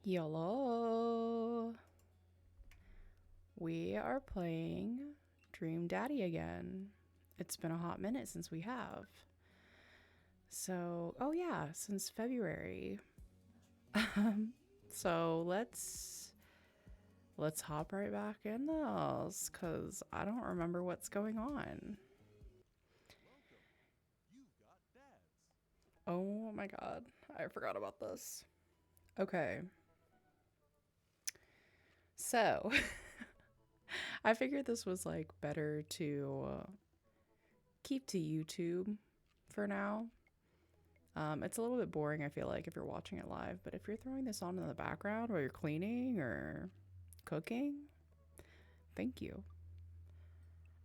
YOLO! We are playing Dream Daddy again. It's been a hot minute since we have. So, oh yeah, since February. So let's hop right back in this, cause I don't remember what's going on. Oh my god, I forgot about this. Okay. So, I figured this was like better to keep to YouTube for now. It's a little bit boring, I feel like, if you're watching it live, but if you're throwing this on in the background while you're cleaning or cooking, thank you.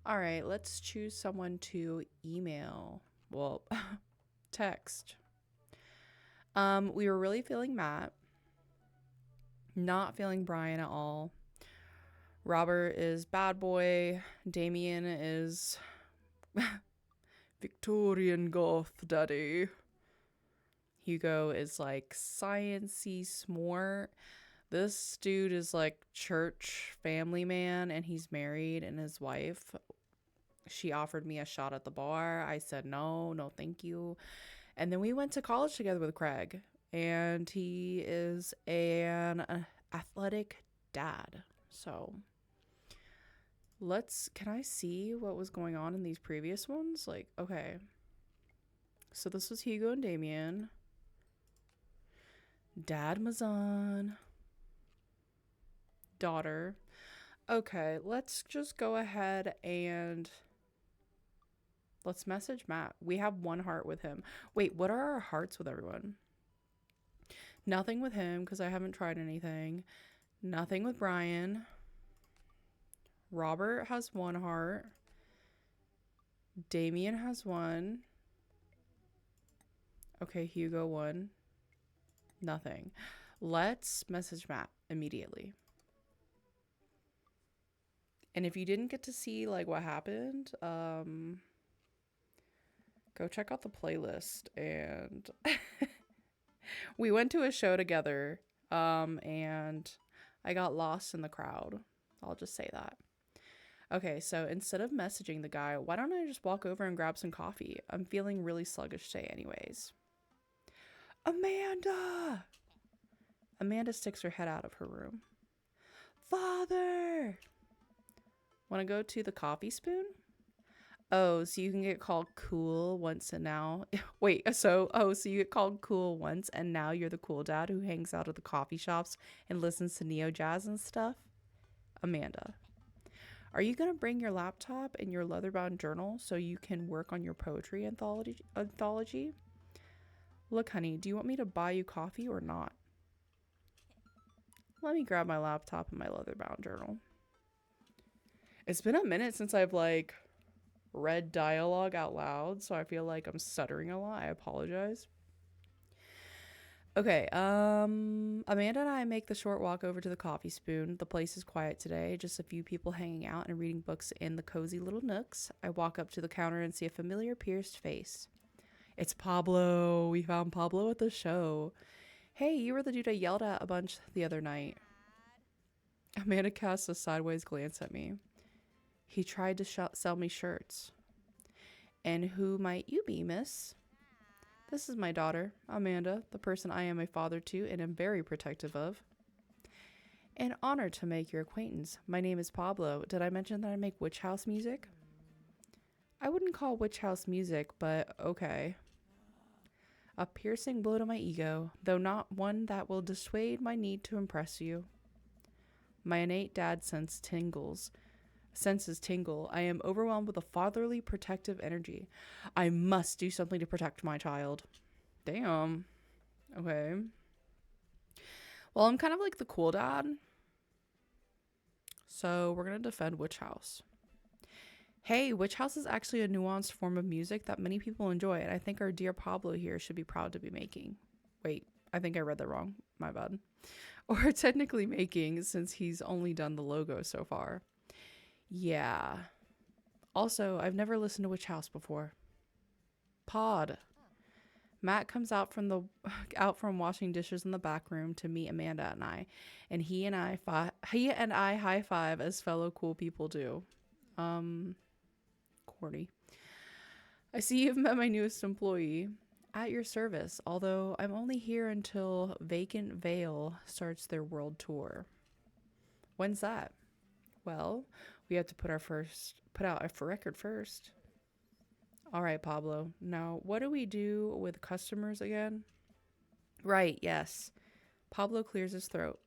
All right, let's choose someone to email. Well, text. We were really feeling Matt, not feeling Brian at all. Robert is bad boy. Damien is Victorian goth daddy. Hugo is like science-y smart. This dude is like church family man, and he's married, and his wife, she offered me a shot at the bar. I said no thank you. And then we went to college together with Craig, and he is an athletic dad. So can I see what was going on in these previous ones? Like, okay, so this was Hugo and Damien. Dad Mazan. Daughter. Okay, let's just go ahead and let's message Matt. We have one heart with him. Wait, what are our hearts with everyone? Nothing with him because I haven't tried anything. Nothing with Brian. Robert has one heart. Damien has one. Okay, Hugo one. Nothing. Let's message Matt immediately. And if you didn't get to see like what happened, go check out the playlist. And we went to a show together, and I got lost in the crowd. I'll just say that. Okay, so instead of messaging the guy, why don't I just walk over and grab some coffee? I'm feeling really sluggish today anyways. Amanda! Amanda sticks her head out of her room. Father! Want to go to the coffee spoon? Oh, so you can get called cool once and now. Wait, so you get called cool once and now you're the cool dad who hangs out at the coffee shops and listens to neo jazz and stuff? Amanda. Are you going to bring your laptop and your leather-bound journal so you can work on your poetry anthology? Look, honey, do you want me to buy you coffee or not? Let me grab my laptop and my leather-bound journal. It's been a minute since I've like read dialogue out loud, so I feel like I'm stuttering a lot. I apologize. Okay, Amanda and I make the short walk over to the coffee spoon. The place is quiet today, just a few people hanging out and reading books in the cozy little nooks. I walk up to the counter and see a familiar pierced face. It's Pablo. We found Pablo at the show. Hey, you were the dude I yelled at a bunch the other night. Amanda casts a sideways glance at me. He tried to sell me shirts. And who might you be, miss? This is my daughter, Amanda, the person I am a father to and am very protective of. An honor to make your acquaintance. My name is Pablo. Did I mention that I make witch house music? I wouldn't call witch house music, but okay. A piercing blow to my ego, though not one that will dissuade my need to impress you. My innate dad senses tingle. I am overwhelmed with a fatherly protective energy. I must do something to protect my child. Damn. Okay. Well, I'm kind of like the cool dad. So we're going to defend Witch House. Hey, Witch House is actually a nuanced form of music that many people enjoy, and I think our dear Pablo here should be proud to be making. Wait, I think I read that wrong. My bad. Or technically making, since he's only done the logo so far. Yeah. Also, I've never listened to Witch House before. Pod. Matt comes out from the out from washing dishes in the back room to meet Amanda and I, and he and I high five as fellow cool people do. Um, Corny. I see you've met my newest employee. At your service, although I'm only here until Vacant Veil starts their world tour. When's that? Well, we have to put out a record first. All right, Pablo. Now, what do we do with customers again? Right, yes. Pablo clears his throat.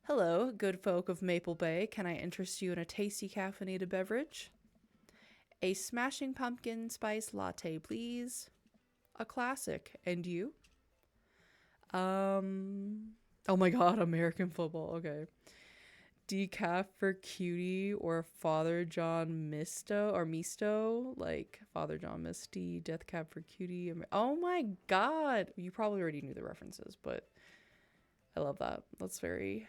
Hello, good folk of Maple Bay. Can I interest you in a tasty caffeinated beverage? A smashing pumpkin spice latte, please. A classic. And you? Oh my god, American football. Okay. Decaf for cutie or Father John Misto, like Father John Misty, Death Cab for Cutie. Oh my god. You probably already knew the references, but I love that. That's very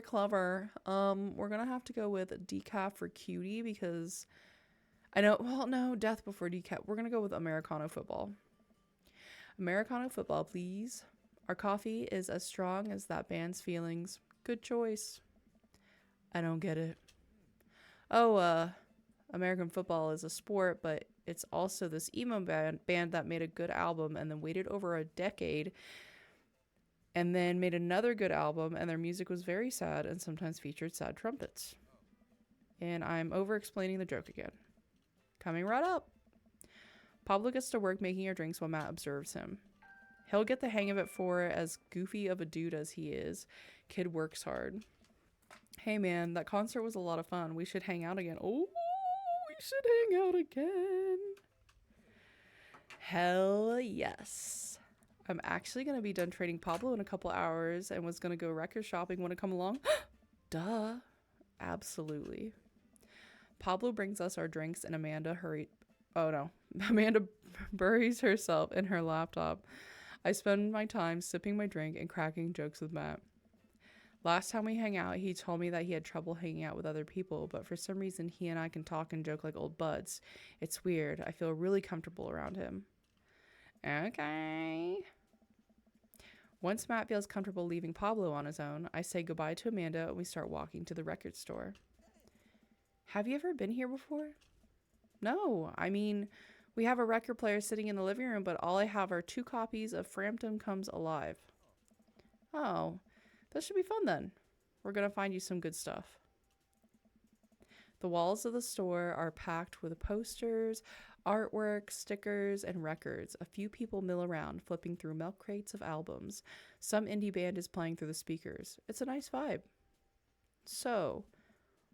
clever. We're gonna have to go with decaf for cutie because I know, well, no, death before decaf. We're gonna go with Americano football. Americano football, please. Our coffee is as strong as that band's feelings. Good choice. I don't get it. Oh, American football is a sport, but it's also this emo band that made a good album and then waited over a decade and then made another good album, and their music was very sad and sometimes featured sad trumpets. And I'm over explaining the joke again. Coming right up. Pablo gets to work making our drinks while Matt observes him. He'll get the hang of it for as goofy of a dude as he is. Kid works hard. Hey man, that concert was a lot of fun. We should hang out again. Oh, we should hang out again. Hell yes. I'm actually going to be done trading Pablo in a couple hours and was going to go record shopping. Want to come along? Duh. Absolutely. Pablo brings us our drinks and Amanda buries herself in her laptop. I spend my time sipping my drink and cracking jokes with Matt. Last time we hung out, he told me that he had trouble hanging out with other people, but for some reason he and I can talk and joke like old buds. It's weird. I feel really comfortable around him. Okay. Once Matt feels comfortable leaving Pablo on his own, I say goodbye to Amanda and we start walking to the record store. Have you ever been here before? No, I mean, we have a record player sitting in the living room, but all I have are 2 copies of Frampton Comes Alive. Oh, this should be fun then. We're going to find you some good stuff. The walls of the store are packed with posters, artwork, stickers, and records. A few people mill around, flipping through milk crates of albums. Some indie band is playing through the speakers. It's a nice vibe. So,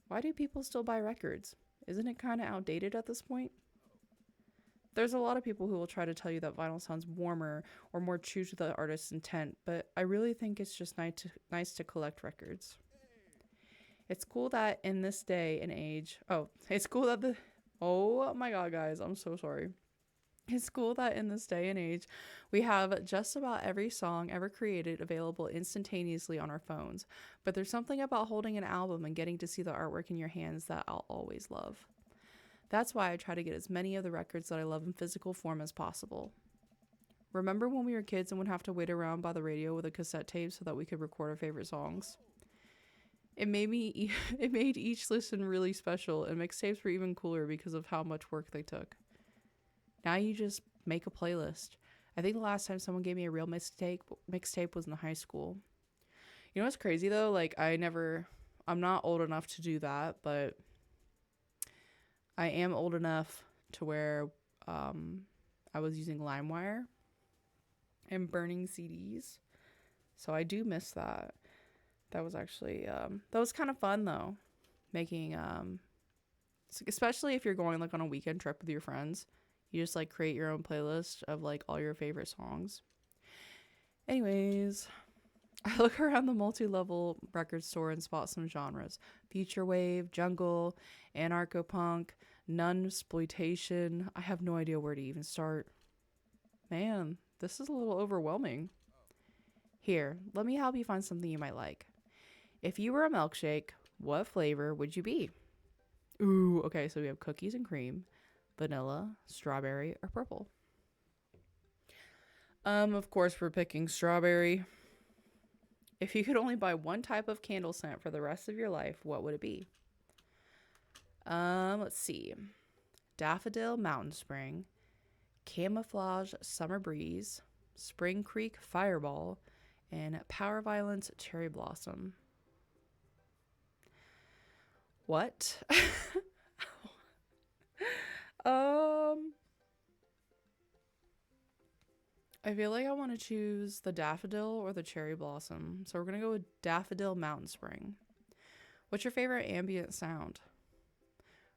why do people still buy records? Isn't it kind of outdated at this point? There's a lot of people who will try to tell you that vinyl sounds warmer or more true to the artist's intent, but I really think it's just nice to collect records. It's cool that in this day and age... Oh my god, guys, I'm so sorry. It's cool that in this day and age, we have just about every song ever created available instantaneously on our phones. But there's something about holding an album and getting to see the artwork in your hands that I'll always love. That's why I try to get as many of the records that I love in physical form as possible. Remember when we were kids and would have to wait around by the radio with a cassette tape so that we could record our favorite songs? It made each listen really special, and mixtapes were even cooler because of how much work they took. Now you just make a playlist. I think the last time someone gave me a real mixtape was in high school. You know what's crazy though? Like I'm not old enough to do that, but I am old enough to where I was using LimeWire and burning CDs. So I do miss that. That was actually, that was kind of fun though. Making, especially if you're going like on a weekend trip with your friends. You just like create your own playlist of like all your favorite songs. Anyways, I look around the multi-level record store and spot some genres. Future wave, jungle, anarcho-punk, nunsploitation. I have no idea where to even start. Man, this is a little overwhelming. Here, let me help you find something you might like. If you were a milkshake, what flavor would you be? Ooh, okay, so we have cookies and cream, vanilla, strawberry, or purple. Of course we're picking strawberry. If you could only buy one type of candle scent for the rest of your life, what would it be? Let's see. Daffodil Mountain Spring, Camouflage Summer Breeze, Spring Creek Fireball, and Power Violence Cherry Blossom. What? um I feel like I want to choose the daffodil or the cherry blossom. So we're going to go with Daffodil Mountain Spring. What's your favorite ambient sound?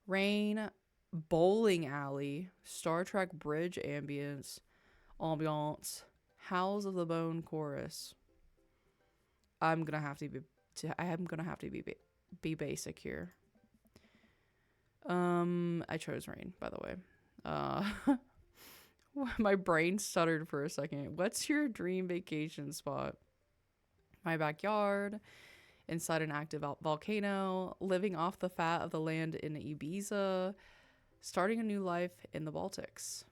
Rain, bowling alley, Star Trek bridge ambiance, Howls of the Bone chorus. I'm going to have to be basic here. I chose rain, by the way. My brain stuttered for a second. What's your dream vacation spot? My backyard, inside an active volcano, living off the fat of the land in Ibiza, starting a new life in the Baltics.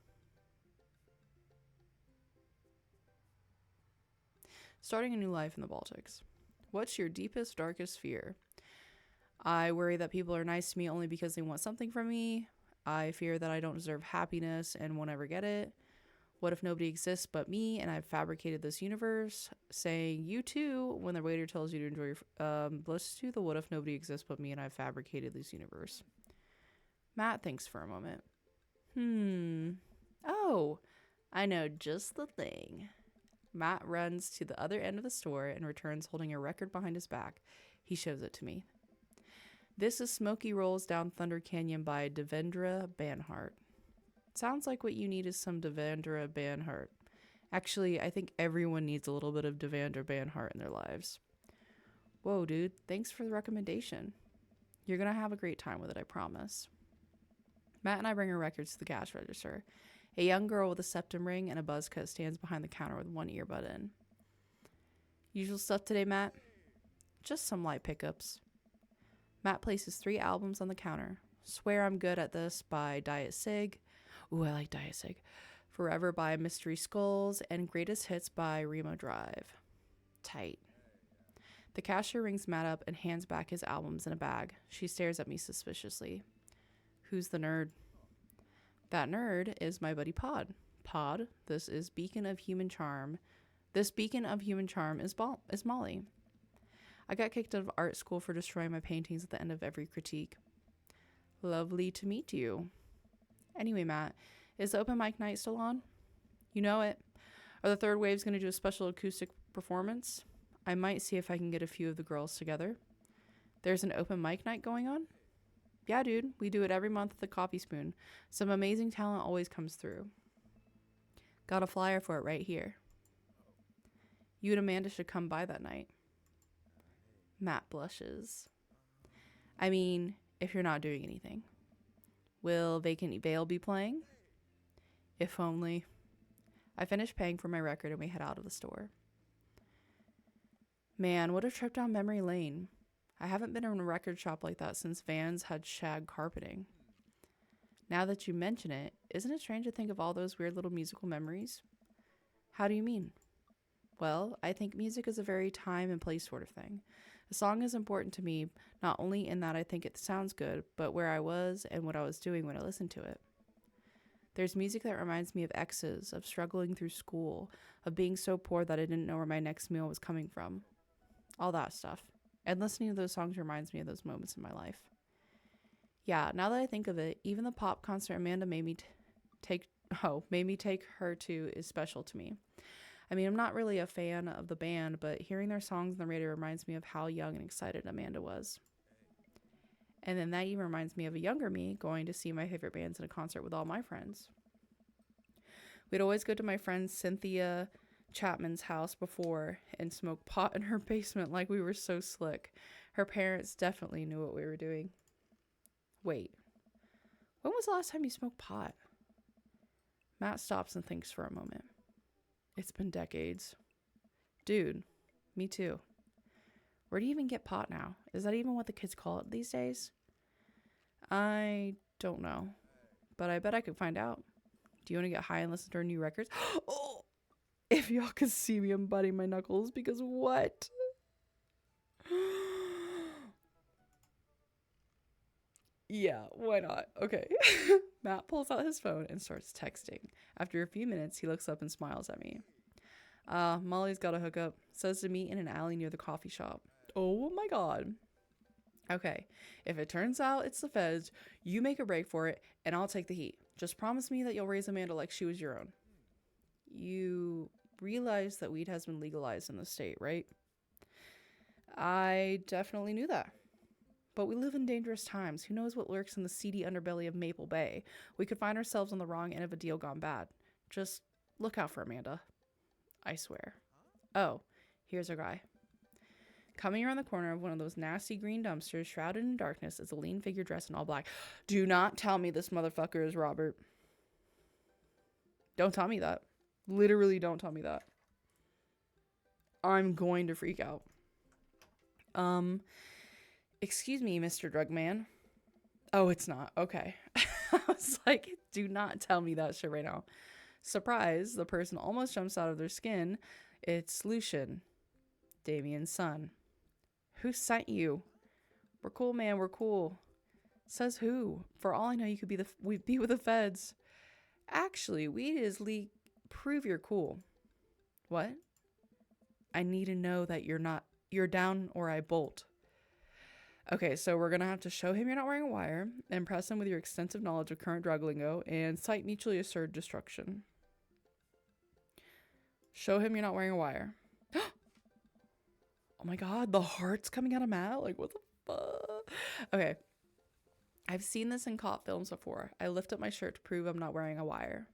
Starting a new life in the Baltics. What's your deepest, darkest fear? I worry that people are nice to me only because they want something from me. I fear that I don't deserve happiness and won't ever get it. What if nobody exists but me and I've fabricated this universe? Saying you too when the waiter tells you to enjoy your... let's do the what if nobody exists but me and I've fabricated this universe. Matt thinks for a moment. Oh, I know just the thing. Matt runs to the other end of the store and returns holding a record behind his back. He shows it to me. This is Smoky Rolls Down Thunder Canyon by Devendra Banhart. Sounds like what you need is some Devendra Banhart. Actually, I think everyone needs a little bit of Devendra Banhart in their lives. Whoa, dude, thanks for the recommendation. You're going to have a great time with it, I promise. Matt and I bring our records to the cash register. A young girl with a septum ring and a buzz cut stands behind the counter with one earbud in. Usual stuff today, Matt? Just some light pickups. Matt places 3 albums on the counter. Swear I'm Good at This by Diet Sig. Ooh, I like Diet Sig. Forever by Mystery Skulls, and Greatest Hits by Remo Drive. Tight. The cashier rings Matt up and hands back his albums in a bag. She stares at me suspiciously. Who's the nerd? That nerd is my buddy Pod. Pod, this is Beacon of Human Charm. This Beacon of Human Charm is Molly. I got kicked out of art school for destroying my paintings at the end of every critique. Lovely to meet you. Anyway, Matt, is the open mic night still on? You know it. Are the Third Waves going to do a special acoustic performance? I might see if I can get a few of the girls together. There's an open mic night going on? Yeah, dude. We do it every month at the Coffee Spoon. Some amazing talent always comes through. Got a flyer for it right here. You and Amanda should come by that night. Matt blushes. I mean, if you're not doing anything. Will Vacant Veil be playing? If only. I finish paying for my record and we head out of the store. Man, what a trip down memory lane. I haven't been in a record shop like that since Vans had shag carpeting. Now that you mention it, isn't it strange to think of all those weird little musical memories? How do you mean? Well, I think music is a very time and place sort of thing. A song is important to me, not only in that I think it sounds good, but where I was and what I was doing when I listened to it. There's music that reminds me of exes, of struggling through school, of being so poor that I didn't know where my next meal was coming from. All that stuff. And listening to those songs reminds me of those moments in my life. Yeah, now that I think of it, even the pop concert Amanda made me take her to is special to me. I mean, I'm not really a fan of the band, but hearing their songs on the radio reminds me of how young and excited Amanda was. And then that even reminds me of a younger me going to see my favorite bands in a concert with all my friends. We'd always go to my friend Cynthia Chapman's house before and smoke pot in her basement like we were so slick. Her parents definitely knew what we were doing. Wait, when was the last time you smoked pot? Matt stops and thinks for a moment. It's been decades. Dude, me too. Where do you even get pot now? Is that even what the kids call it these days? I don't know, but I bet I could find out. Do you want to get high and listen to our new records? Oh! If y'all could see me, I'm biting my knuckles because what? Yeah, why not? Okay. Matt pulls out his phone and starts texting. After a few minutes, he looks up and smiles at me. Molly's got a hookup. Says to meet in an alley near the coffee shop. Oh my god. Okay, if it turns out it's the feds, you make a break for it, and I'll take the heat. Just promise me that you'll raise Amanda like she was your own. You realize that weed has been legalized in the state, right? I definitely knew that. But we live in dangerous times. Who knows what lurks in the seedy underbelly of Maple Bay? We could find ourselves on the wrong end of a deal gone bad. Just look out for Amanda. I swear. Oh, here's our guy. Coming around the corner of one of those nasty green dumpsters shrouded in darkness is a lean figure dressed in all black. Do not tell me this motherfucker is Robert. Don't tell me that. Literally don't tell me that. I'm going to freak out. Excuse me, Mr. Drugman. Oh, it's not. Okay. I was like, do not tell me that shit right now. Surprise, the person almost jumps out of their skin. It's Lucian, Damien's son. Who sent you? We're cool, man. We're cool. Says who? For all I know, you could we'd be with the feds. Actually, weed is prove you're cool. What? I need to know that you're down or I bolt. Okay, so we're going to have to show him you're not wearing a wire, impress him with your extensive knowledge of current drug lingo, and cite mutually assured destruction. Show him you're not wearing a wire. Oh my god, the heart's coming out of Matt? Like, what the fuck? Okay. I've seen this in cop films before. I lift up my shirt to prove I'm not wearing a wire.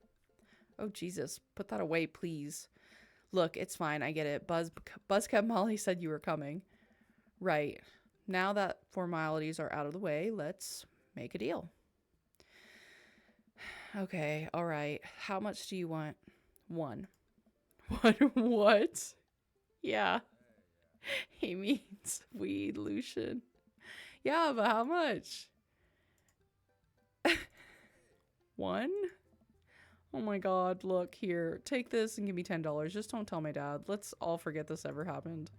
Oh, Jesus. Put that away, please. Look, it's fine. I get it. Buzzcut Molly said you were coming. Right. Now that formalities are out of the way, let's make a deal. Okay, all right. How much do you want? One. What? Yeah. He means weed, Lucian. Yeah, but how much? One? Oh my god, look here. Take this and give me $10. Just don't tell my dad. Let's all forget this ever happened.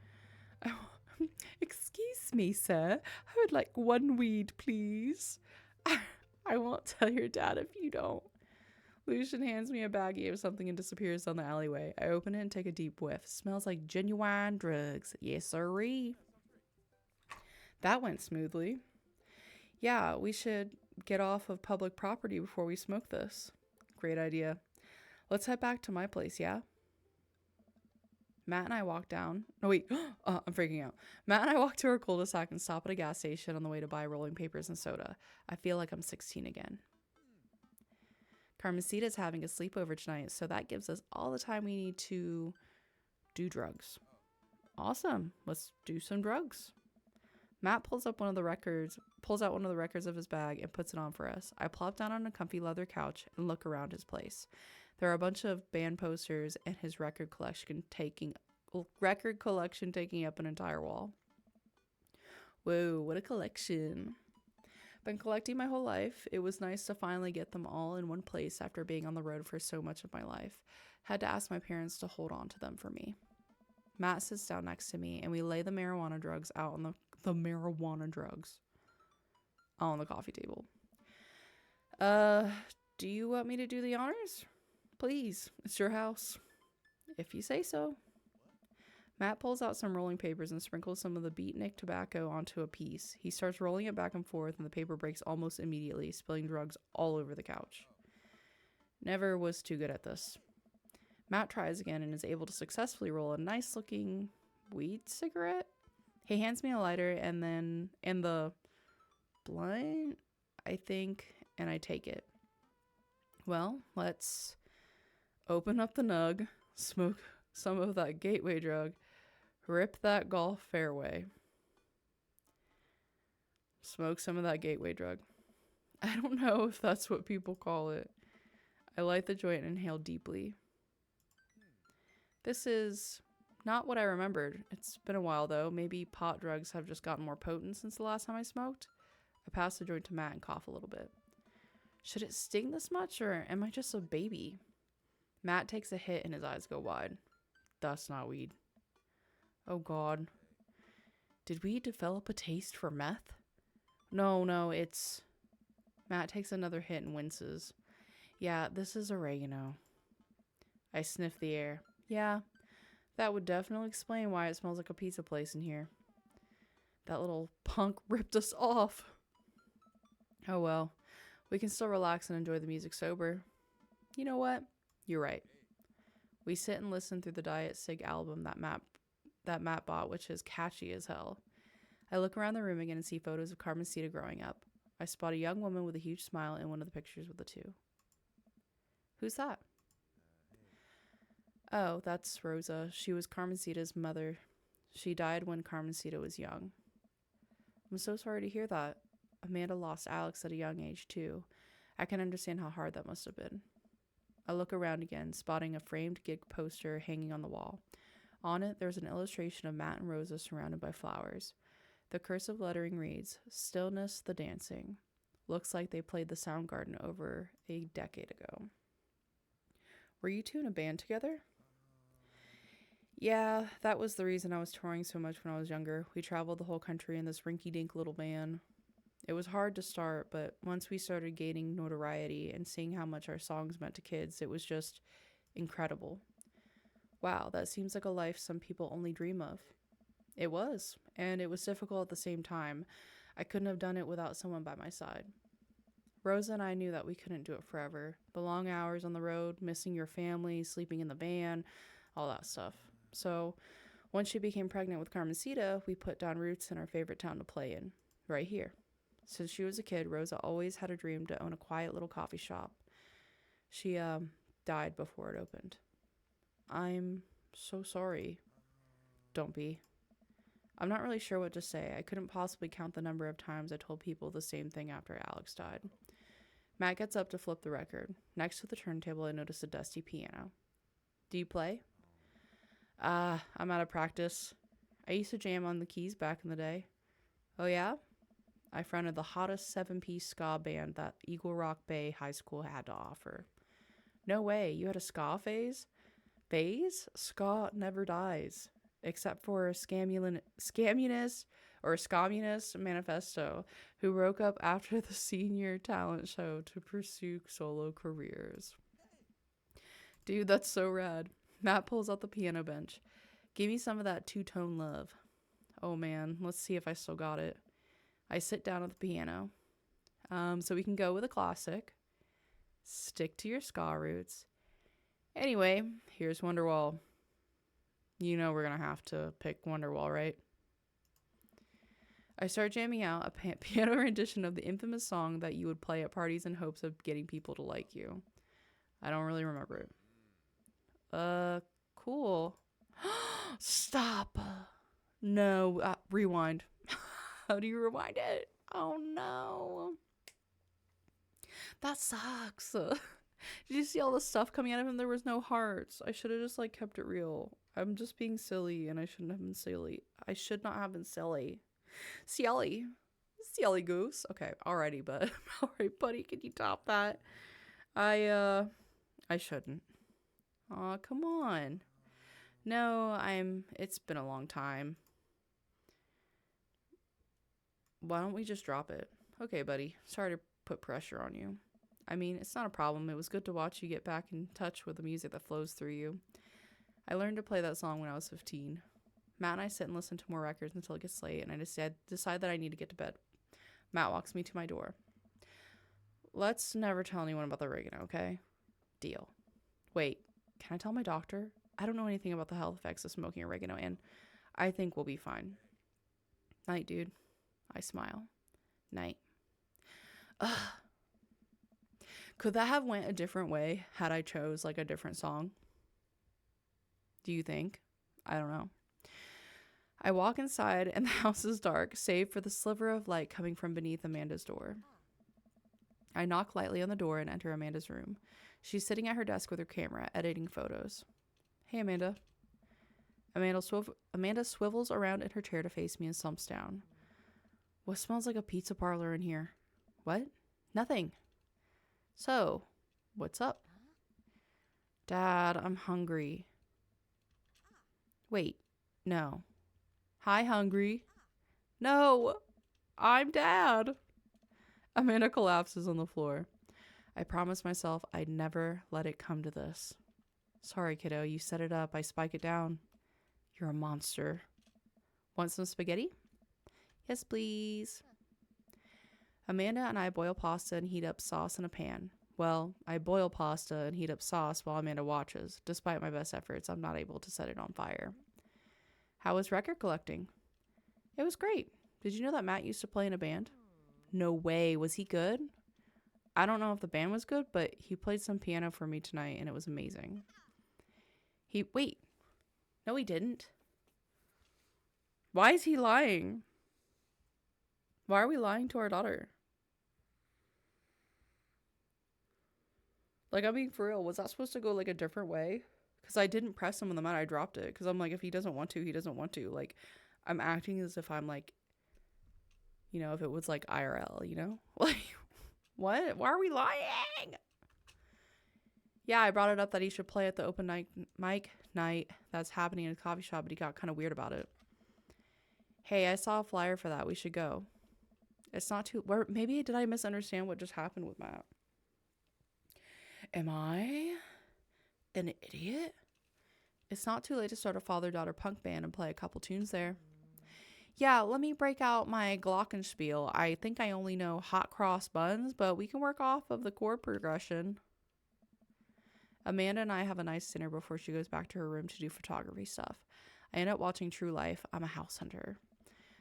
Excuse me, sir. I would like one weed, please. I won't tell your dad if you don't. Lucian hands me a baggie of something and disappears down the alleyway. I open it and take a deep whiff. Smells like genuine drugs. Yes, sirree. That went smoothly. Yeah, we should get off of public property before we smoke this. Great idea. Let's head back to my place, yeah? Matt and I walk down. No, wait. I'm freaking out. Matt and I walk to our cul-de-sac and stop at a gas station on the way to buy rolling papers and soda. I feel like I'm 16 again. Carmencita's having a sleepover tonight, so that gives us all the time we need to do drugs. Awesome. Let's do some drugs. Matt pulls out one of the records of his bag and puts it on for us. I plop down on a comfy leather couch and look around his place. There are a bunch of band posters and his record collection taking up an entire wall. Whoa, what a collection. Been collecting my whole life. It was nice to finally get them all in one place after being on the road for so much of my life. Had to ask my parents to hold on to them for me. Matt sits down next to me and we lay the marijuana drugs out on the coffee table. Do you want me to do the honors? Please, it's your house. If you say so. Matt pulls out some rolling papers and sprinkles some of the beatnik tobacco onto a piece. He starts rolling it back and forth and the paper breaks almost immediately, spilling drugs all over the couch. Never was too good at this. Matt tries again and is able to successfully roll a nice looking weed cigarette. He hands me a lighter and the blunt, I think, and I take it. Well, let's open up the nug, smoke some of that gateway drug, rip that golf fairway. Smoke some of that gateway drug. I don't know if that's what people call it. I light the joint and inhale deeply. This is not what I remembered. It's been a while though. Maybe pot drugs have just gotten more potent since the last time I smoked. I pass the joint to Matt and cough a little bit. Should it sting this much or am I just a baby? Matt takes a hit and his eyes go wide. That's not weed. Oh God. Did we develop a taste for meth? No, it's... Matt takes another hit and winces. Yeah, this is oregano. I sniff the air. Yeah, that would definitely explain why it smells like a pizza place in here. That little punk ripped us off. Oh well, we can still relax and enjoy the music sober. You know what? You're right. We sit and listen through the Diet Sig album that Matt bought, which is catchy as hell. I look around the room again and see photos of Carmencita growing up. I spot a young woman with a huge smile in one of the pictures with the two. Who's that? Oh, that's Rosa. She was Carmencita's mother. She died when Carmencita was young. I'm so sorry to hear that. Amanda lost Alex at a young age, too. I can understand how hard that must have been. I look around again, spotting a framed gig poster hanging on the wall. On it, there's an illustration of Matt and Rosa surrounded by flowers. The cursive lettering reads, "Stillness the Dancing." Looks like they played the Soundgarden over a decade ago. Were you two in a band together? Yeah, that was the reason I was touring so much when I was younger. We traveled the whole country in this rinky-dink little van. It was hard to start, but once we started gaining notoriety and seeing how much our songs meant to kids, it was just incredible. Wow, that seems like a life some people only dream of. It was, and it was difficult at the same time. I couldn't have done it without someone by my side. Rosa and I knew that we couldn't do it forever. The long hours on the road, missing your family, sleeping in the van, all that stuff. So, once she became pregnant with Carmencita, we put down roots in our favorite town to play in, right here. Since she was a kid, Rosa always had a dream to own a quiet little coffee shop. She, died before it opened. I'm so sorry. Don't be. I'm not really sure what to say. I couldn't possibly count the number of times I told people the same thing after Alex died. Matt gets up to flip the record. Next to the turntable, I notice a dusty piano. Do you play? I'm out of practice. I used to jam on the keys back in the day. Oh yeah? I fronted the hottest 7-piece ska band that Eagle Rock Bay High School had to offer. No way, you had a ska phase? Phase? Ska never dies. Except for Scammunist Manifesto, who broke up after the senior talent show to pursue solo careers. Dude, that's so rad. Matt pulls out the piano bench. Give me some of that two-tone love. Oh man, let's see if I still got it. I sit down at the piano. So we can go with a classic. Stick to your ska roots. Anyway, here's Wonderwall. You know we're going to have to pick Wonderwall, right? I start jamming out a piano rendition of the infamous song that you would play at parties in hopes of getting people to like you. I don't really remember it. Cool. Stop. No, rewind. How do you rewind it? Oh no. That sucks. Did you see all the stuff coming out of him? There was no hearts. I should have just kept it real. I'm just being silly and I shouldn't have been silly. I should not have been silly. Silly. Silly goose. Okay, alrighty, bud. Alright, buddy, can you top that? I shouldn't. Aw, come on. No, it's been a long time. Why don't we just drop it? Okay, buddy. Sorry to put pressure on you. I mean, it's not a problem. It was good to watch you get back in touch with the music that flows through you. I learned to play that song when I was 15. Matt and I sit and listen to more records until it gets late, and I decide that I need to get to bed. Matt walks me to my door. Let's never tell anyone about the oregano, okay? Deal. Wait, can I tell my doctor? I don't know anything about the health effects of smoking oregano, and I think we'll be fine. Night, dude. I smile. Night. Ugh. Could that have went a different way had I chose a different song? Do you think? I don't know. I walk inside and the house is dark, save for the sliver of light coming from beneath Amanda's door. I knock lightly on the door and enter Amanda's room. She's sitting at her desk with her camera, editing photos. Hey, Amanda. Amanda swivels around in her chair to face me and slumps down. What smells like a pizza parlor in here? What? Nothing. So, what's up? Dad, I'm hungry. Wait, no. Hi, hungry. No, I'm Dad. Amanda collapses on the floor. I promised myself I'd never let it come to this. Sorry, kiddo, you set it up. I spike it down. You're a monster. Want some spaghetti? Yes, please. Amanda and I boil pasta and heat up sauce in a pan. Well, I boil pasta and heat up sauce while Amanda watches. Despite my best efforts, I'm not able to set it on fire. How was record collecting? It was great. Did you know that Matt used to play in a band? No way. Was he good? I don't know if the band was good, but he played some piano for me tonight and it was amazing. Wait. No, he didn't. Why is he lying? Why are we lying to our daughter? Like, I'm being for real. Was that supposed to go like a different way? Because I didn't press him on the mat. I dropped it. Because I'm like, if he doesn't want to, he doesn't want to. Like, I'm acting as if I'm like, you know, if it was like IRL, you know? Like, what? Why are we lying? Yeah, I brought it up that he should play at the open mic night that's happening in a coffee shop, but he got kind of weird about it. Hey, I saw a flyer for that. We should go. It's not too... Maybe did I misunderstand what just happened with Matt? Am I an idiot? It's not too late to start a father-daughter punk band and play a couple tunes there. Yeah, let me break out my glockenspiel. I think I only know hot cross buns, but we can work off of the chord progression. Amanda and I have a nice dinner before she goes back to her room to do photography stuff. I end up watching True Life. I'm a house hunter.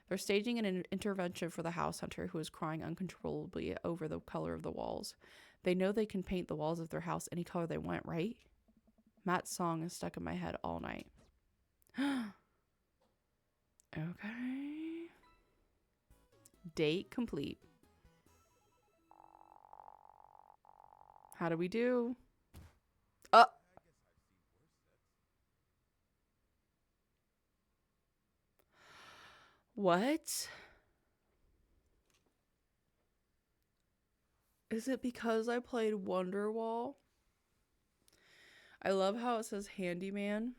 They're staging an intervention for the house hunter who is crying uncontrollably over the color of the walls. They know they can paint the walls of their house any color they want, right? Matt's song is stuck in my head all night. Okay. Date complete. How do we do? What? Is it because I played Wonderwall? I love how it says handyman,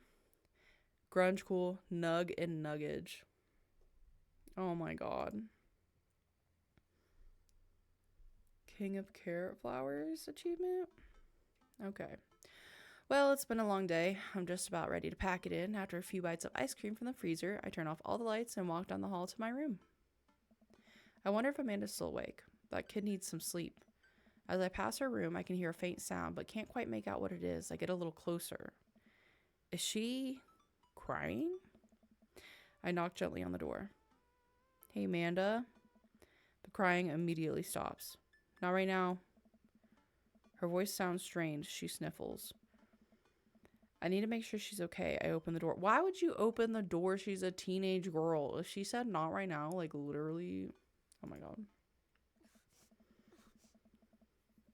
grunge cool, nug, and nuggage. Oh my god. King of Carrot Flowers achievement? Okay. Well, it's been a long day. I'm just about ready to pack it in. After a few bites of ice cream from the freezer, I turn off all the lights and walk down the hall to my room. I wonder if Amanda's still awake. That kid needs some sleep. As I pass her room, I can hear a faint sound, but can't quite make out what it is. I get a little closer. Is she crying? I knock gently on the door. Hey, Amanda. The crying immediately stops. Not right now. Her voice sounds strange. She sniffles. I need to make sure she's okay. I open the door. Why would you open the door? She's a teenage girl. If she said not right now, like literally, oh my god.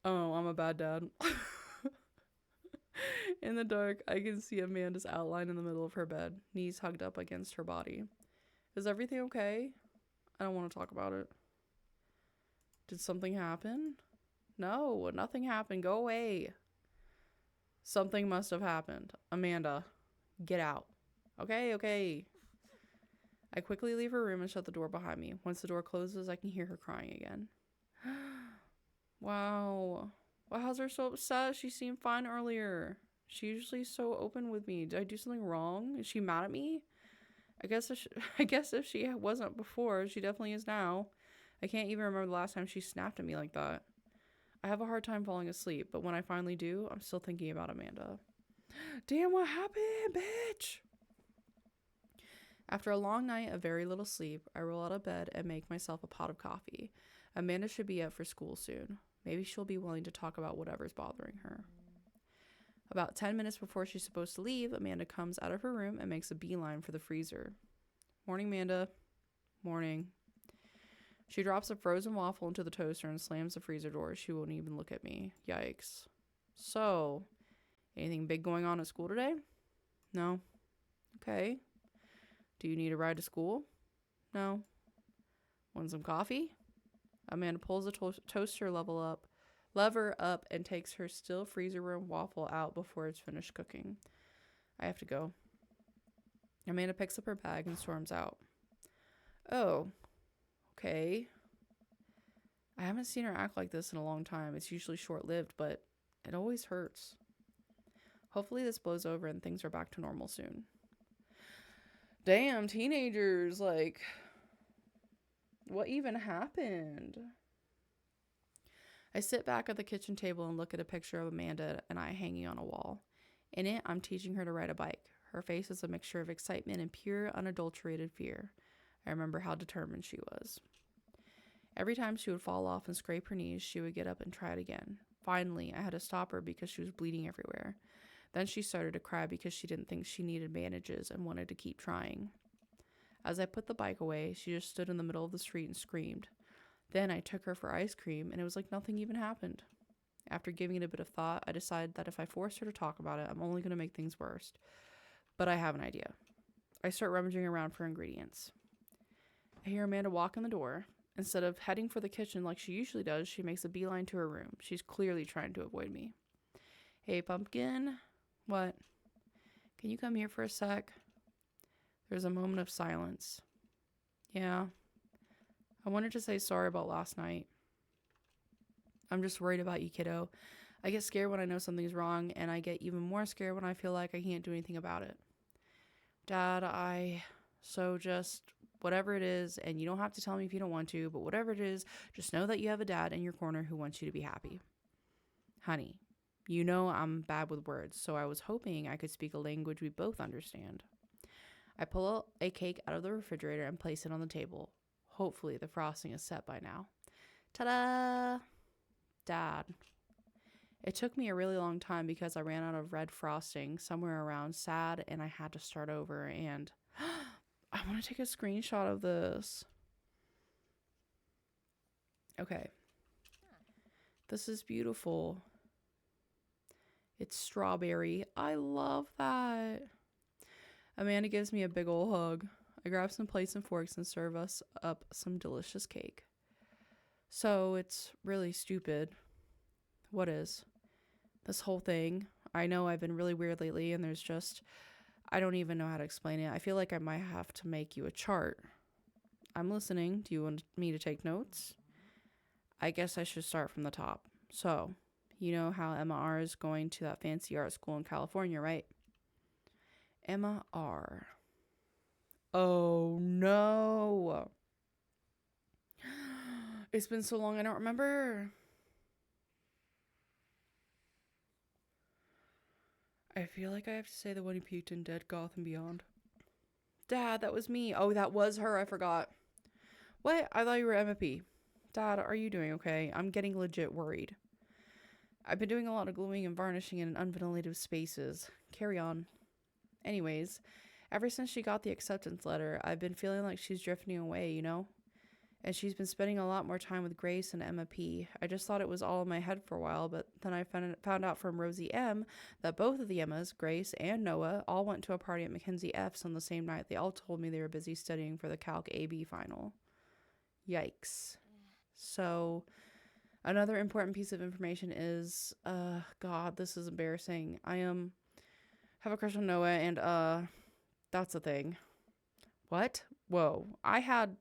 Oh, I'm a bad dad. In the dark, I can see Amanda's outline in the middle of her bed, knees hugged up against her body. Is everything okay? I don't want to talk about it. Did something happen? No, nothing happened. Go away. Something must have happened. Amanda, get out. Okay. I quickly leave her room and shut the door behind me. Once the door closes, I can hear her crying again. Wow. What has her so upset? She seemed fine earlier. She's usually so open with me. Did I do something wrong? Is she mad at me? I guess if she wasn't before, she definitely is now. I can't even remember the last time she snapped at me like that. I have a hard time falling asleep, but when I finally do, I'm still thinking about Amanda. Damn, what happened, bitch? After a long night of very little sleep, I roll out of bed and make myself a pot of coffee. Amanda should be up for school soon. Maybe she'll be willing to talk about whatever's bothering her. About 10 minutes before she's supposed to leave, Amanda comes out of her room and makes a beeline for the freezer. Morning, Amanda. Morning. She drops a frozen waffle into the toaster and slams the freezer door. She won't even look at me. Yikes. So, anything big going on at school today? No. Okay. Do you need a ride to school? No. Want some coffee? Amanda pulls the toaster level up lever up and takes her still freezer room waffle out before it's finished cooking. I have to go. Amanda picks up her bag and storms out. Oh, okay. I haven't seen her act like this in a long time. It's usually short-lived, but it always hurts. Hopefully this blows over and things are back to normal soon. Damn, teenagers, like, what even happened? I sit back at the kitchen table and look at a picture of Amanda and I hanging on a wall. In it, I'm teaching her to ride a bike. Her face is a mixture of excitement and pure, unadulterated fear. I remember how determined she was. Every time she would fall off and scrape her knees, she would get up and try it again. Finally, I had to stop her because she was bleeding everywhere. Then she started to cry because she didn't think she needed bandages and wanted to keep trying. As I put the bike away, she just stood in the middle of the street and screamed. Then I took her for ice cream, and it was like nothing even happened. After giving it a bit of thought, I decided that if I forced her to talk about it, I'm only going to make things worse. But I have an idea. I start rummaging around for ingredients. I hear Amanda walk in the door. Instead of heading for the kitchen like she usually does, she makes a beeline to her room. She's clearly trying to avoid me. Hey, Pumpkin. What? Can you come here for a sec? There's a moment of silence. Yeah. I wanted to say sorry about last night. I'm just worried about you, kiddo. I get scared when I know something's wrong, and I get even more scared when I feel like I can't do anything about it. Dad, just whatever it is, and you don't have to tell me if you don't want to, but whatever it is, just know that you have a dad in your corner who wants you to be happy. Honey, you know I'm bad with words, so I was hoping I could speak a language we both understand. I pull a cake out of the refrigerator and place it on the table. Hopefully the frosting is set by now. Ta-da! Dad. It took me a really long time because I ran out of red frosting somewhere around sad and I had to start over, and I want to take a screenshot of this. Okay. This is beautiful. It's strawberry. I love that. Amanda gives me a big ol' hug. I grab some plates and forks and serve us up some delicious cake. So it's really stupid. What is? This whole thing. I know I've been really weird lately, and I don't even know how to explain it. I feel like I might have to make you a chart. I'm listening. Do you want me to take notes? I guess I should start from the top. So, you know how Emma R. is going to that fancy art school in California, right? Emma R. Oh, no. It's been so long, I don't remember. I feel like I have to say the one who puked in Dead Goth and Beyond. Dad, that was me. Oh, that was her. I forgot. What? I thought you were Emma P. Dad, are you doing okay? I'm getting legit worried. I've been doing a lot of gluing and varnishing in unventilated spaces. Carry on. Anyways, ever since she got the acceptance letter, I've been feeling like she's drifting away, you know? And she's been spending a lot more time with Grace and Emma P. I just thought it was all in my head for a while, but then I found out from Rosie M. that both of the Emmas, Grace and Noah, all went to a party at Mackenzie F's on the same night. They all told me they were busy studying for the Calc AB final. Yikes. So, another important piece of information is, God, this is embarrassing. I have a crush on Noah, and, that's a thing. What? Whoa. I had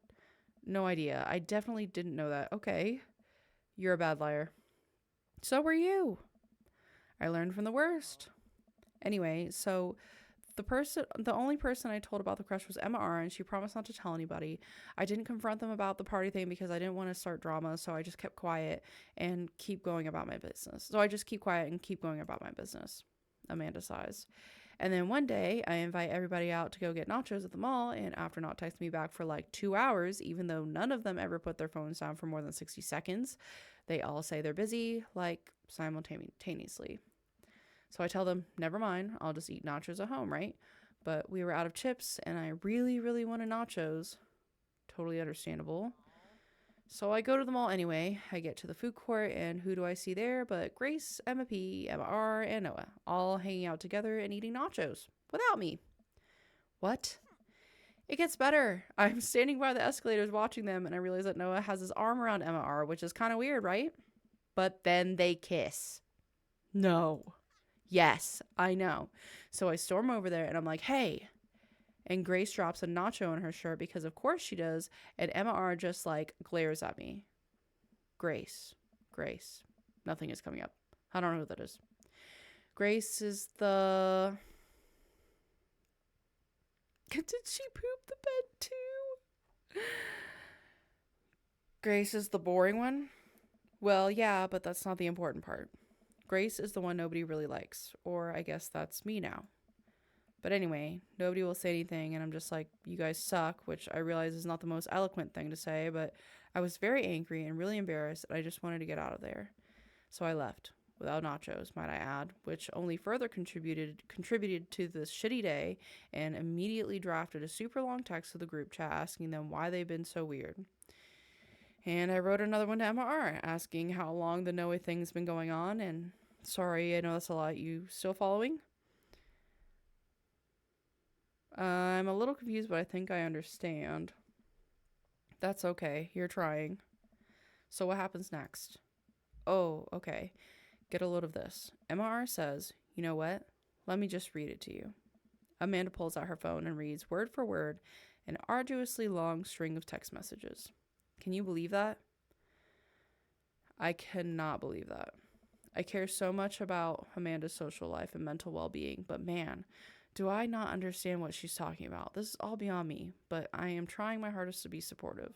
no idea. I definitely didn't know that. Okay. You're a bad liar. So were you. I learned from the worst. Anyway, so the only person I told about the crush was Emma R, and she promised not to tell anybody. I didn't confront them about the party thing because I didn't want to start drama, so I just kept quiet and keep going about my business. So I just keep quiet and keep going about my business. Amanda sighs. And then one day, I invite everybody out to go get nachos at the mall, and after not texting me back for like 2 hours, even though none of them ever put their phones down for more than 60 seconds, they all say they're busy, like, simultaneously. So I tell them, never mind, I'll just eat nachos at home, right? But we were out of chips, and I really, really wanted nachos. Totally understandable. So I go to the mall anyway. I get to the food court, and who do I see there but Grace, Emma P, Emma R, and Noah, all hanging out together and eating nachos without me. What? It gets better. I'm standing by the escalators watching them, and I realize that Noah has his arm around Emma R, which is kind of weird, right? But then they kiss. No. Yes, I know. So I storm over there and I'm like, hey. And Grace drops a nacho in her shirt because of course she does. And Emma R just like glares at me. Grace. Nothing is coming up. I don't know who that is. Grace is the... Did she poop the bed too? Grace is the boring one? Well, yeah, but that's not the important part. Grace is the one nobody really likes. Or I guess that's me now. But anyway, nobody will say anything, and I'm just like, you guys suck, which I realize is not the most eloquent thing to say, but I was very angry and really embarrassed, and I just wanted to get out of there. So I left, without nachos, might I add, which only further contributed to this shitty day, and immediately drafted a super long text to the group chat asking them why they've been so weird. And I wrote another one to MR asking how long the Noah thing's been going on, and sorry, I know that's a lot. You still following? I'm a little confused, but I think I understand. That's okay. You're trying. So what happens next? Oh, okay. Get a load of this. MR says, you know what? Let me just read it to you. Amanda pulls out her phone and reads word for word an arduously long string of text messages. Can you believe that? I cannot believe that. I care so much about Amanda's social life and mental well-being, but man, do I not understand what she's talking about. This is all beyond me, but I am trying my hardest to be supportive.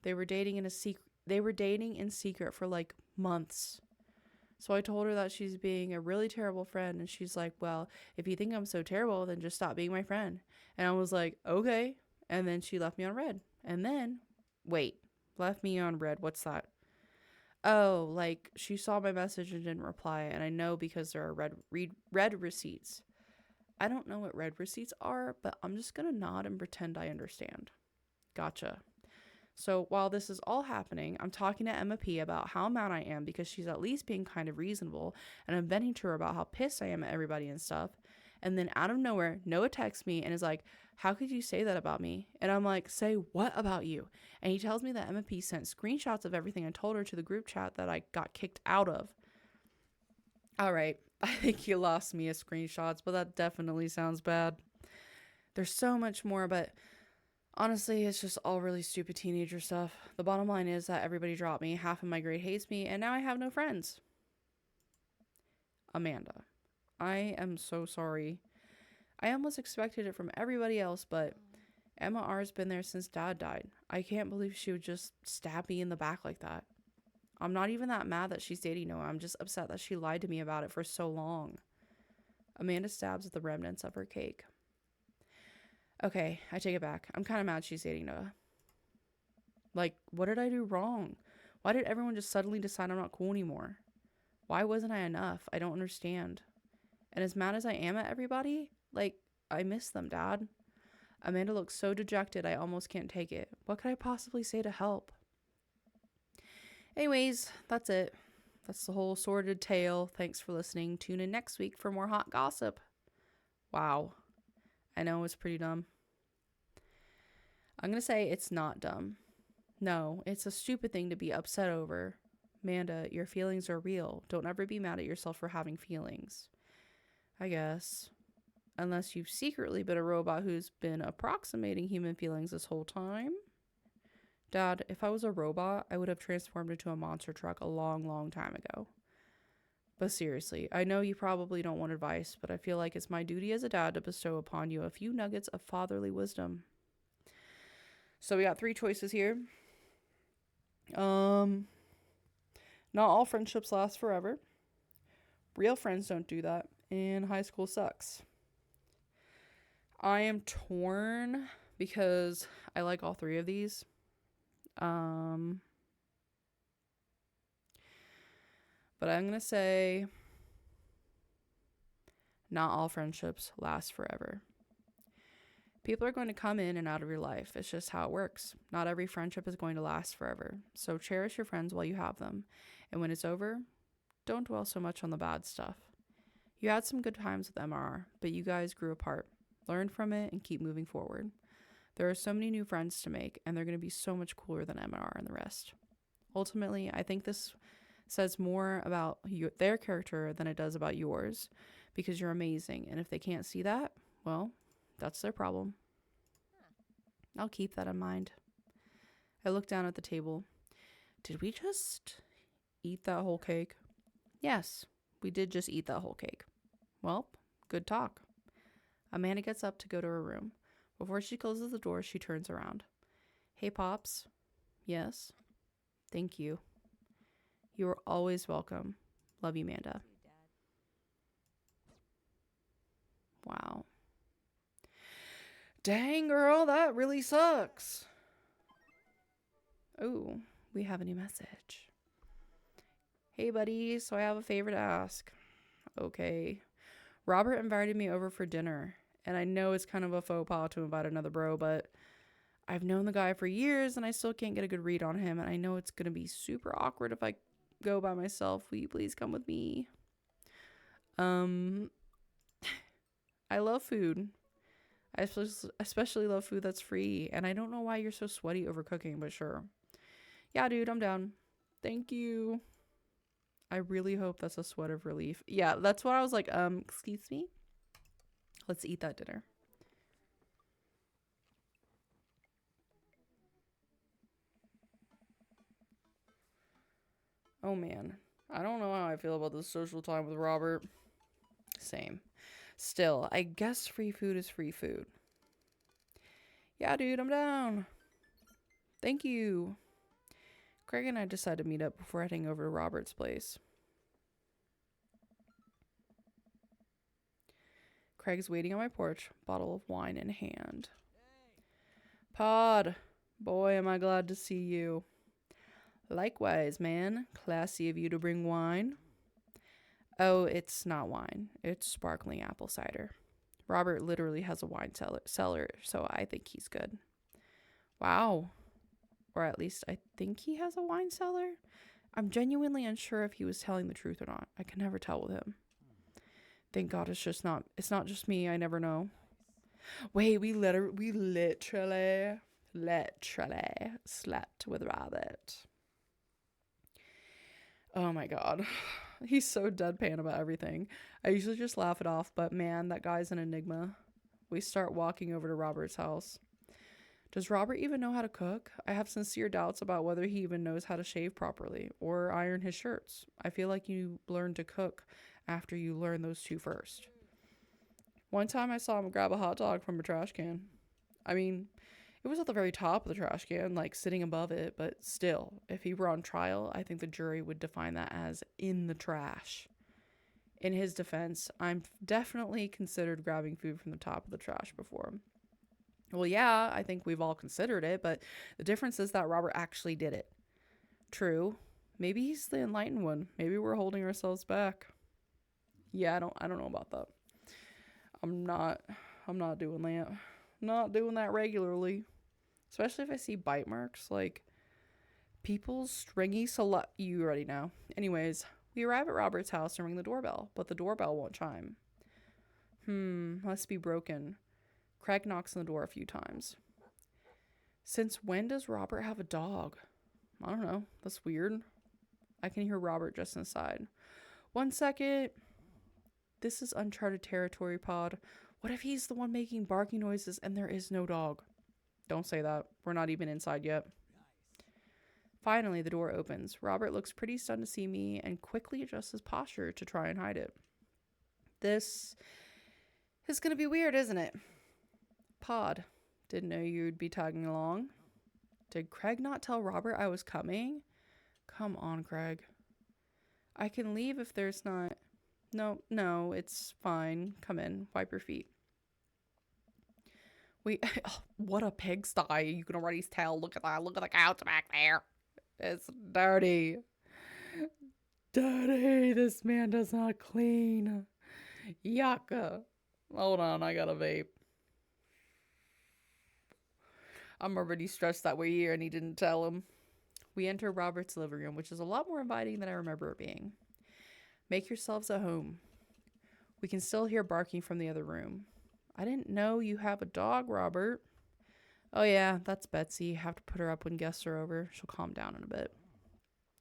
They were dating in secret for like months. So I told her that she's being a really terrible friend, and she's like, well, if you think I'm so terrible, then just stop being my friend. And I was like, okay. And then she left me on red. And then, wait, left me on red. What's that? Oh, like she saw my message and didn't reply, and I know because there are red receipts. I don't know what red receipts are, but I'm just gonna nod and pretend I understand. Gotcha. So while this is all happening, I'm talking to Emma P about how mad I am because she's at least being kind of reasonable, and I'm venting to her about how pissed I am at everybody and stuff. And then out of nowhere, Noah texts me and is like, how could you say that about me? And I'm like, say what about you? And he tells me that Emma P sent screenshots of everything I told her to the group chat that I got kicked out of. All right, I think you lost me at screenshots, but that definitely sounds bad. There's so much more, but honestly, it's just all really stupid teenager stuff. The bottom line is that everybody dropped me, half of my grade hates me, and now I have no friends. Amanda, I am so sorry. I almost expected it from everybody else, but Emma R's been there since Dad died. I can't believe she would just stab me in the back like that. I'm not even that mad that she's dating Noah. I'm just upset that she lied to me about it for so long. Amanda stabs at the remnants of her cake. Okay, I take it back. I'm kind of mad she's dating Noah. Like, what did I do wrong? Why did everyone just suddenly decide I'm not cool anymore? Why wasn't I enough? I don't understand. And as mad as I am at everybody, like, I miss them, Dad. Amanda looks so dejected I almost can't take it. What could I possibly say to help? Anyways, that's it. That's the whole sordid tale. Thanks for listening. Tune in next week for more hot gossip. Wow. I know it's pretty dumb. I'm going to say it's not dumb. No, it's a stupid thing to be upset over. Amanda, your feelings are real. Don't ever be mad at yourself for having feelings. I guess. Unless you've secretly been a robot who's been approximating human feelings this whole time. Dad, if I was a robot, I would have transformed into a monster truck a long, long time ago. But seriously, I know you probably don't want advice, but I feel like it's my duty as a dad to bestow upon you a few nuggets of fatherly wisdom. So we got 3 choices here. Not all friendships last forever. Real friends don't do that. And high school sucks. I am torn because I like all 3 of these. But I'm going to say not all friendships last forever. People are going to come in and out of your life. It's just how it works. Not every friendship is going to last forever. So cherish your friends while you have them. And when it's over, don't dwell so much on the bad stuff. You had some good times with MRR, but you guys grew apart. Learn from it and keep moving forward. There are so many new friends to make, and they're going to be so much cooler than MRR and the rest. Ultimately, I think this Says more about their character than it does about yours, because you're amazing. And if they can't see that, well, that's their problem. I'll keep that in mind. I look down at the table. Did we just eat that whole cake? Yes, we did just eat that whole cake. Well, good talk. Amanda gets up to go to her room. Before she closes the door, she turns around. Hey, Pops. Yes? Thank you. You are always welcome. Love you, Amanda. Wow. Dang, girl, that really sucks. Oh, we have a new message. Hey, buddy, so I have a favor to ask. Okay. Robert invited me over for dinner, and I know it's kind of a faux pas to invite another bro, but I've known the guy for years, and I still can't get a good read on him, and I know it's going to be super awkward if I go by myself. Will you please come with me? I love food. I especially love food that's free, and I don't know why you're so sweaty over cooking, but sure. Yeah, dude, I'm down. Thank you. I really hope that's a sweat of relief. Yeah, that's what I was like, excuse me? Let's eat that dinner. Oh, man. I don't know how I feel about this social time with Robert. Same. Still, I guess free food is free food. Yeah, dude, I'm down. Thank you. Craig and I decided to meet up before heading over to Robert's place. Craig's waiting on my porch, bottle of wine in hand. Pod, boy, am I glad to see you. Likewise, man. Classy of you to bring wine. Oh, it's not wine. It's sparkling apple cider. Robert literally has a wine cellar, so I think he's good. Wow. Or at least I think he has a wine cellar. I'm genuinely unsure if he was telling the truth or not. I can never tell with him. Thank God it's not just me. I never know. Wait, we literally slept with Robert. Oh my God. He's so deadpan about everything. I usually just laugh it off, but man, that guy's an enigma. We start walking over to Robert's house. Does Robert even know how to cook? I have sincere doubts about whether he even knows how to shave properly or iron his shirts. I feel like you learn to cook after you learn those two first. One time I saw him grab a hot dog from a trash can. I mean, it was at the very top of the trash can, like sitting above it, but still, if he were on trial, I think the jury would define that as in the trash. In his defense, I'm definitely considered grabbing food from the top of the trash before. Well, yeah, I think we've all considered it, but the difference is that Robert actually did it. True. Maybe he's the enlightened one. Maybe we're holding ourselves back. Yeah, I don't know about that. I'm not doing that. Not doing that regularly. Especially if I see bite marks, like people's stringy you already know. Anyways, we arrive at Robert's house and ring the doorbell, but the doorbell won't chime. Must be broken. Craig knocks on the door a few times. Since when does Robert have a dog? I don't know. That's weird. I can hear Robert just inside. 1 second. This is uncharted territory, Pod. What if he's the one making barking noises and there is no dog? Don't say that. We're not even inside yet. Finally, the door opens. Robert looks pretty stunned to see me and quickly adjusts his posture to try and hide it. This is going to be weird, isn't it? Pod, didn't know you'd be tagging along. Did Craig not tell Robert I was coming? Come on, Craig. I can leave if there's not... No, it's fine. Come in. Wipe your feet. What a pigsty. You can already tell. Look at that. Look at the couch back there. It's dirty. Dirty. This man does not clean. Yucca. Hold on. I got a vape. I'm already stressed that we're here and he didn't tell him. We enter Robert's living room, which is a lot more inviting than I remember it being. Make yourselves at home. We can still hear barking from the other room. I didn't know you have a dog, Robert. Oh yeah, that's Betsy. Have to put her up when guests are over. She'll calm down in a bit.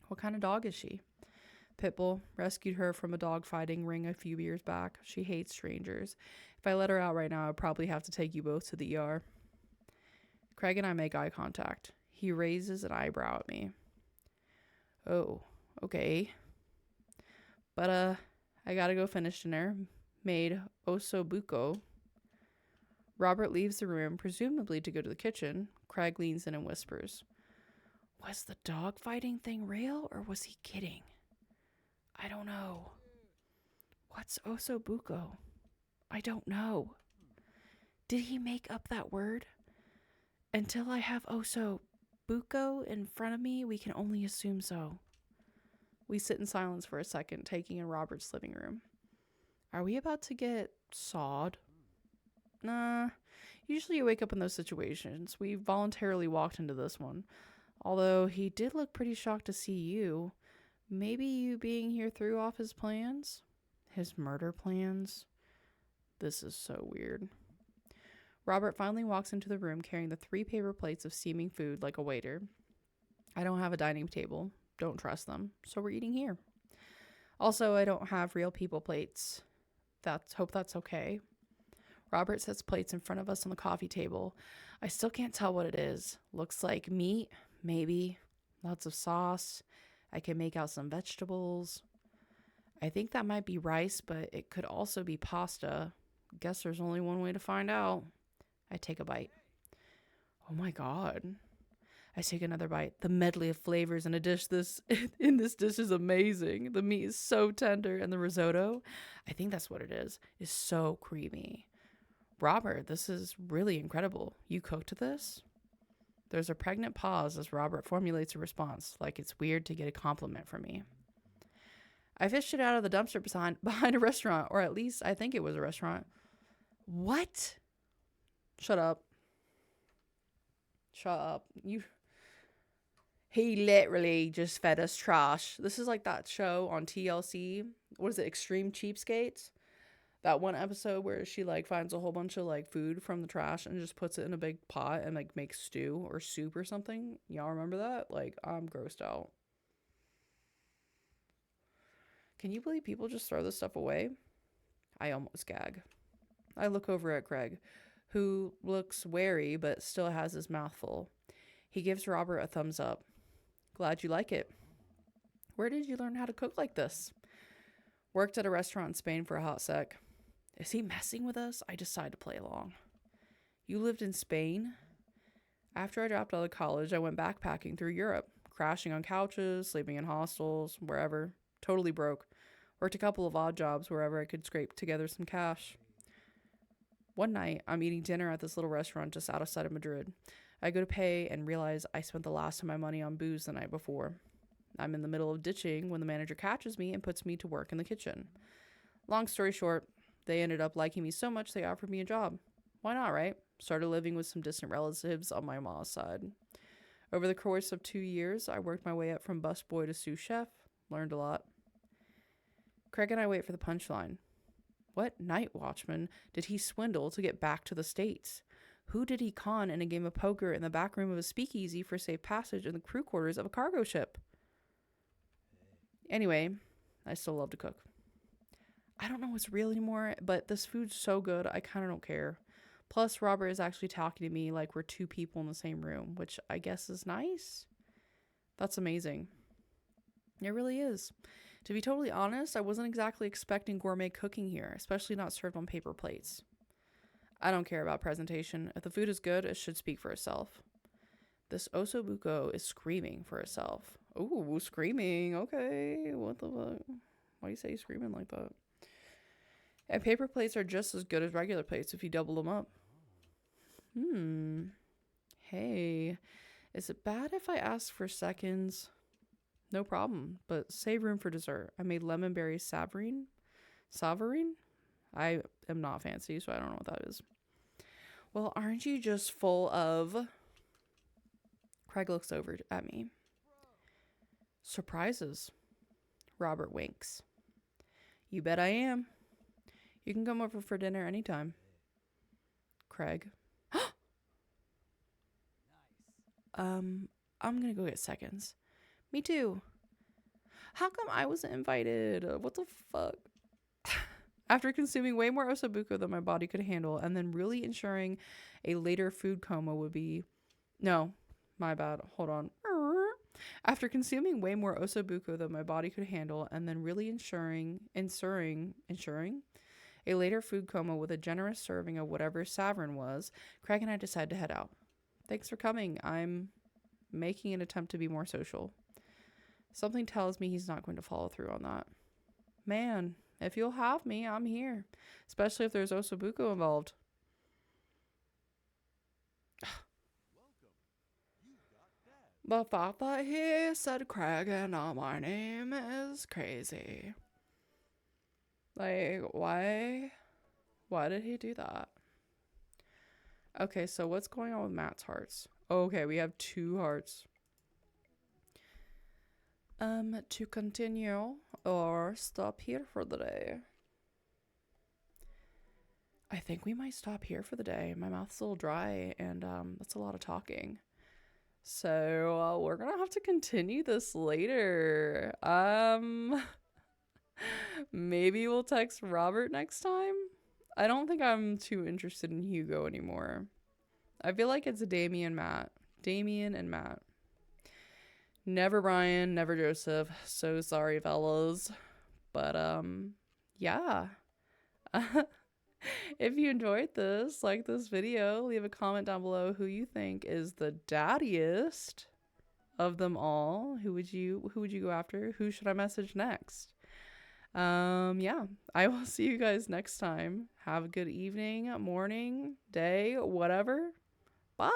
What kind of dog is she? Pitbull rescued her from a dogfighting ring a few years back. She hates strangers. If I let her out right now, I'd probably have to take you both to the ER. Craig and I make eye contact. He raises an eyebrow at me. Oh, okay. But, I gotta go finish dinner. Made osobuco. Robert leaves the room, presumably to go to the kitchen. Craig leans in and whispers, "Was the dog fighting thing real, or was he kidding? I don't know." "What's osobuco?" "I don't know." Did he make up that word? Until I have osobuco in front of me, we can only assume so. We sit in silence for a second, taking in Robert's living room. Are we about to get sawed? Nah. Usually you wake up in those situations. We voluntarily walked into this one. Although he did look pretty shocked to see you. Maybe you being here threw off his plans? His murder plans? This is so weird. Robert finally walks into the room carrying the 3 paper plates of steaming food like a waiter. I don't have a dining table. Don't trust them. So we're eating here. Also, I don't have real people plates. Hope that's okay. Robert sets plates in front of us on the coffee table. I still can't tell what it is. Looks like meat, maybe. Lots of sauce. I can make out some vegetables. I think that might be rice, but it could also be pasta. Guess there's only one way to find out. I take a bite. Oh my god. I take another bite. The medley of flavors in this dish is amazing. The meat is so tender, and the risotto, I think that's what it is so creamy. Robert, this is really incredible. You cooked this? There's a pregnant pause as Robert formulates a response, like it's weird to get a compliment from me. I fished it out of the dumpster behind a restaurant, or at least I think it was a restaurant. What? Shut up. He literally just fed us trash. This is like that show on TLC. What is it? Extreme Cheapskates? That one episode where she like finds a whole bunch of like food from the trash and just puts it in a big pot and like makes stew or soup or something. Y'all remember that? Like, I'm grossed out. Can you believe people just throw this stuff away? I almost gag. I look over at Craig, who looks wary but still has his mouth full. He gives Robert a thumbs up. Glad you like it. Where did you learn how to cook like this? Worked at a restaurant in Spain for a hot sec. Is he messing with us? I decide to play along. You lived in Spain? After I dropped out of college, I went backpacking through Europe, crashing on couches, sleeping in hostels, wherever. Totally broke. Worked a couple of odd jobs wherever I could scrape together some cash. One night, I'm eating dinner at this little restaurant just outside of Madrid. I go to pay and realize I spent the last of my money on booze the night before. I'm in the middle of ditching when the manager catches me and puts me to work in the kitchen. Long story short, they ended up liking me so much they offered me a job. Why not, right? Started living with some distant relatives on my mom's side. Over the course of 2 years, I worked my way up from busboy to sous chef. Learned a lot. Craig and I wait for the punchline. What night watchman did he swindle to get back to the States? Who did he con in a game of poker in the back room of a speakeasy for safe passage in the crew quarters of a cargo ship? Anyway, I still love to cook. I don't know what's real anymore, but this food's so good, I kind of don't care. Plus, Robert is actually talking to me like we're 2 people in the same room, which I guess is nice. That's amazing. It really is. To be totally honest, I wasn't exactly expecting gourmet cooking here, especially not served on paper plates. I don't care about presentation. If the food is good, it should speak for itself. This osobuco is screaming for itself. Ooh, screaming. Okay, what the fuck? Why do you say screaming like that? And paper plates are just as good as regular plates if you double them up. Hey, is it bad if I ask for seconds? No problem, but save room for dessert. I made lemon berry savarine. Savarine? I am not fancy, so I don't know what that is. Well, aren't you just full of... Craig looks over at me. Surprises. Robert winks. You bet I am. You can come over for dinner anytime. Craig. I'm gonna go get seconds. Me too. How come I wasn't invited? What the fuck? After consuming way more osobuco than my body could handle, and then really ensuring a later food coma would be... No, my bad. Hold on. After consuming way more osobuco than my body could handle, and then really ensuring a later food coma with a generous serving of whatever Savrin was, Craig and I decided to head out. Thanks for coming. I'm making an attempt to be more social. Something tells me he's not going to follow through on that. Man, if you'll have me, I'm here. Especially if there's osobuco involved. The fact that he said Craig and not my name is crazy. Like, why? Why did he do that? Okay, so what's going on with Matt's hearts? Okay, we have 2 hearts. To continue or stop here for the day? I think we might stop here for the day. My mouth's a little dry and that's a lot of talking. So we're gonna have to continue this later. Maybe we'll text Robert next time. I don't think I'm too interested in Hugo anymore. I feel like it's Damien and Matt. Never Brian, never Joseph. So sorry, fellas. But yeah. If you enjoyed this, like this video, leave a comment down below who you think is the daddiest of them all. Who would you go after? Who should I message next? Yeah, I will see you guys next time. Have a good evening, morning, day, whatever. Bye.